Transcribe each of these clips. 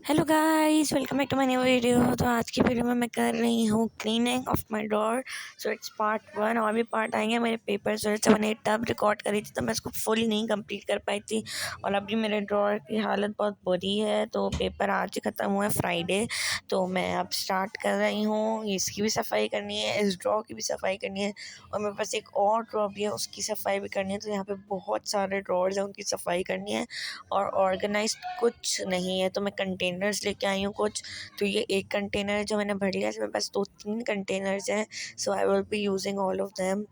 Hello guys, welcome back to my new video. तो आज की वीडियो में मैं कर रही हूँ cleaning of my drawer. So it's part 1 और भी पार्ट आएंगे। मेरे पेपर्स जो मैंने तब रिकॉर्ड करी थी, तो मैं इसको फुल नहीं कंप्लीट कर पाई थी। और अभी मेरे ड्रॉर की हालत बहुत बुरी है। तो पेपर आज ही ख़त्म हुआ है, फ्राइडे। तो मैं अब स्टार्ट कर रही हूँ। इसकी भी सफाई करनी है, इस ड्रॉर की भी सफाई करनी है, और मेरे पास एक और ड्रॉर भी है, उसकी सफाई भी करनी है। तो यहाँ पे बहुत सारे ड्रॉर्स हैं, उनकी सफाई करनी है। और ऑर्गेनाइज कुछ नहीं है, तो मैं कंटेनर्स लेके आई हूँ कुछ। तो ये एक कंटेनर जो मैंने भर लिया है, मेरे पास 2-3 कंटेनर्स हैं। So I will be using all of them,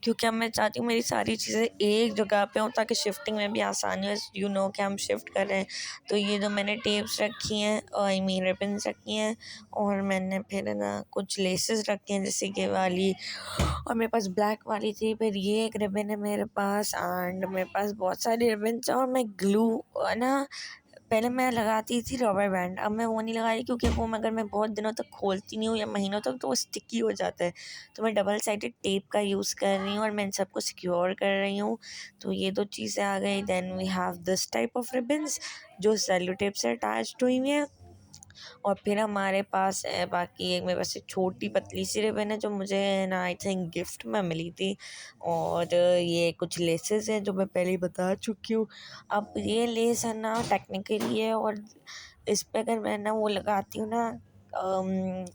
क्योंकि अब मैं चाहती हूँ मेरी सारी चीज़ें एक जगह पे हों, ताकि शिफ्टिंग में भी आसानी हो। कि हम शिफ्ट कर रहे हैं। तो ये जो मैंने टेप्स रखी हैं, आई मीन रिबन्स रखी हैं, और मैंने फिर ना कुछ लेसेस रखी हैं, जैसे कि वाली, और मेरे पास ब्लैक वाली थी। फिर ये एक रिबन है मेरे पास, एंड मेरे पास बहुत सारी रिबन्स हैं। और मैं ग्लू ना, पहले मैं लगाती थी रबर बैंड, अब मैं वो नहीं लगा रही, क्योंकि वो अगर मैं बहुत दिनों तक खोलती नहीं हूँ या महीनों तक, तो वो स्टिकी हो जाता है। तो मैं डबल साइडेड टेप का यूज़ कर रही हूँ, और मैं इन सबको सिक्योर कर रही हूँ। तो ये 2 चीज़ें आ गई। Then we have this type of ribbons जो सेलो टेप से अटैच्ड हुई हैं। और फिर हमारे पास है बाकी, एक मेरे पास एक छोटी पतली सी रिबन है, जो मुझे ना आई थिंक गिफ्ट में मिली थी। और ये कुछ लेसेस हैं, जो मैं पहले ही बता चुकी हूँ। अब ये लेस है ना, टेक्निकली है, और इस पे अगर मैं ना वो लगाती हूँ ना,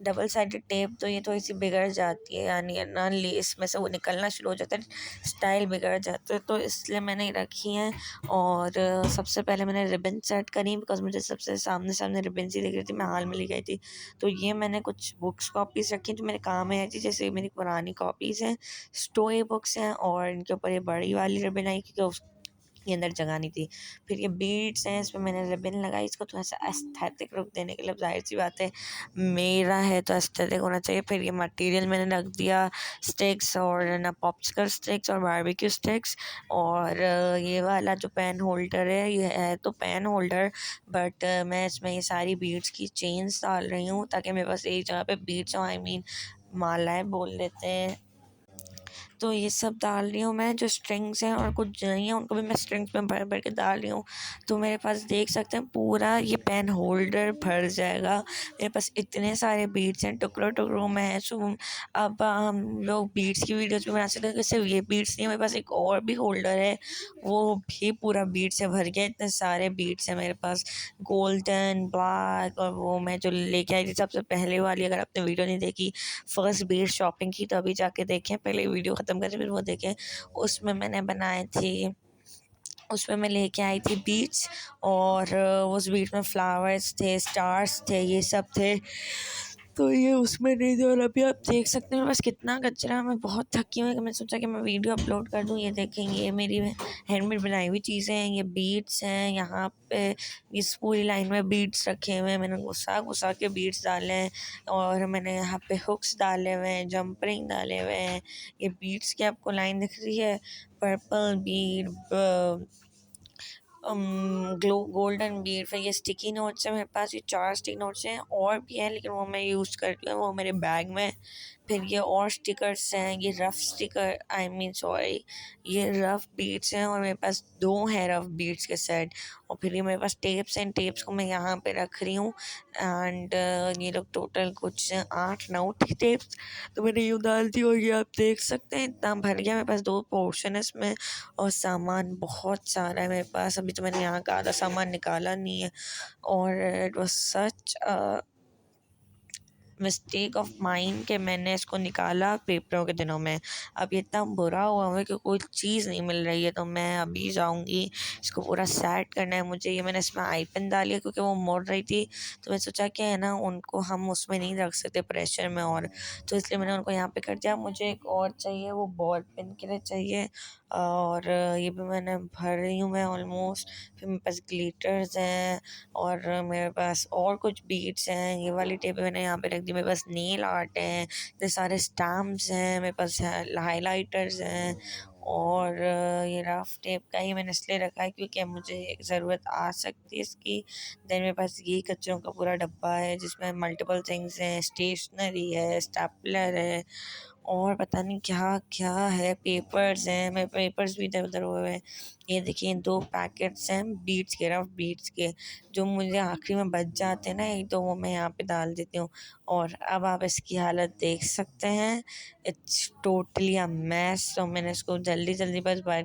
डबल साइडेड टेप, तो ये थोड़ी सी बिगड़ जाती है, यानी ना लेस में से वो निकलना शुरू हो जाता है, स्टाइल बिगड़ जाता है। तो इसलिए मैंने ये रखी हैं। और सबसे पहले मैंने रिबन सेट करी, बिकॉज मुझे सबसे सामने सामने रिबन सी दिख रही थी, मैं हाल में ले गई थी। तो ये मैंने कुछ बुक्स कॉपीज़ रखी जो मेरे काम में आई थी, जैसे मेरी पुरानी कॉपीज़ हैं, स्टोरी बुक्स हैं, और इनके ऊपर ये बड़ी वाली रिबन आई, क्योंकि के अंदर जगह नहीं थी। फिर ये बीड्स हैं, इसमें मैंने रिबन लगाई, इसको थोड़ा सा एस्थेटिक लुक देने के लिए। जाहिर सी बात है, मेरा है तो एस्थेटिक होना चाहिए। फिर ये मटेरियल मैंने रख दिया, स्टिक्स और ना पॉप्सिकल स्टिक्स और बारबेक्यू स्टिक्स। और ये वाला जो पेन होल्डर है, ये है तो पेन होल्डर, बट मैं इसमें ये सारी बीड्स की चेन्स डाल रही हूँ, ताकि मेरे पास एक जगह पे बीड्स हो, आई मीन मालाएँ बोल देते हैं। तो ये सब डाल रही हूँ मैं, जो स्ट्रिंग्स हैं, और कुछ नहीं है उनको भी मैं स्ट्रिंग्स में भर भर के डाल रही हूँ। तो मेरे पास देख सकते हैं पूरा ये पेन होल्डर भर जाएगा। मेरे पास इतने सारे बीड्स हैं, टुकड़ों टुकड़ों में है। सो अब हम लोग बीड्स की वीडियोस भी बना सकते हैं। सिर्फ ये बीड्स नहीं है, मेरे पास एक और भी होल्डर है, वो भी पूरा बीड से भर गया। इतने सारे बीड्स हैं मेरे पास, गोल्डन, ब्लैक, और वो मैं जो लेके आई थी सबसे पहले वाली। अगर आपने वीडियो नहीं देखी, फर्स्ट बीड शॉपिंग की, तो अभी जाके देखें, पहले वीडियो ख़त्म करें फिर वो देखें। उसमें मैंने बनाए थे, उसमें मैं लेके आई थी बीड्स, और उस बीड में फ्लावर्स थे, स्टार्स थे, ये सब थे। तो ये उसमें नहीं थे। और अभी आप देख सकते हैं बस कितना कचरा है। मैं बहुत थकी हुई, कि मैं सोचा कि मैं वीडियो अपलोड कर दूँ। ये देखेंगे, ये मेरी हैंडमेड बनाई हुई चीज़ें हैं, ये बीड्स हैं। यहाँ पे इस पूरी लाइन में बीड्स रखे हुए हैं, मैंने घुसा घुसा के बीड्स डाले हैं। और मैंने यहाँ पे हुक्स डाले हुए हैं, जंपरिंग डाले हुए हैं। ये बीड्स की आपको लाइन दिख रही है, पर्पल बीड, गोल्डन बीड। फिर ये स्टिकी नोट्स है मेरे पास, ये 4 स्टिकी नोट्स हैं, और भी हैं लेकिन वो मैं यूज़ करती हूँ, वो मेरे बैग में। फिर ये और स्टिकर्स हैं, ये rough sticker, I mean sorry, ये रफ़ बीड्स हैं, और मेरे पास 2 हैं रफ़ बीड्स के सेट। और फिर ये मेरे पास टेप्स हैं, टेप्स को मैं यहाँ पे रख रही हूँ। एंड ये लोग टोटल कुछ 8-9 थी टेप्स, तो मैंने यूँ डाल दी। और ये आप देख सकते हैं इतना भर गया। मेरे पास 2 पोर्शन है इसमें, और सामान बहुत सारा है मेरे पास। अभी तो मैंने यहाँ का आधा सामान निकाला नहीं है। और it was such mistake of mind कि मैंने इसको निकाला पेपरों के दिनों में। अब ये इतना बुरा हुआ है कि कोई चीज़ नहीं मिल रही है। तो मैं अभी जाऊँगी, इसको पूरा सेट करना है मुझे। ये मैंने इसमें आई पेन डाली है, क्योंकि वो मुड़ रही थी, तो मैं सोचा कि है ना, उनको हम उसमें नहीं रख सकते प्रेशर में, और तो इसलिए मैंने उनको यहाँ पे कर दिया। मुझे एक और चाहिए, वो बॉल पेन के लिए चाहिए। और ये भी मैंने भर रही हूँ मैं ऑलमोस्ट। फिर मेरे पास ग्लिटर्स हैं, और मेरे पास और कुछ बीड्स हैं। ये वाली टेप मैंने यहाँ पे रख दी। मेरे पास नेल आर्ट हैं, इतने सारे स्टैम्प्स हैं, मेरे पास हाइलाइटर्स हैं। और ये रफ टेप का ही मैंने इसलिए रखा है, क्योंकि मुझे ज़रूरत आ सकती है इसकी। देन मेरे पास ये कचरों का पूरा डब्बा है, जिसमें मल्टीपल थिंग्स हैं, स्टेशनरी है, स्टेपलर है, और पता नहीं क्या क्या है, पेपर्स हैं, मेरे पेपर्स भी इधर उधर हुए हैं। ये देखिए 2 पैकेट्स हैं बीट्स के, रफ बीट्स के, जो मुझे आखिरी में बच जाते हैं ना एक, तो वो मैं यहाँ पे डाल देती हूँ। और अब आप इसकी हालत देख सकते हैं, इट्स टोटली अ मैस। तो मैंने इसको जल्दी जल्दी बस बाहर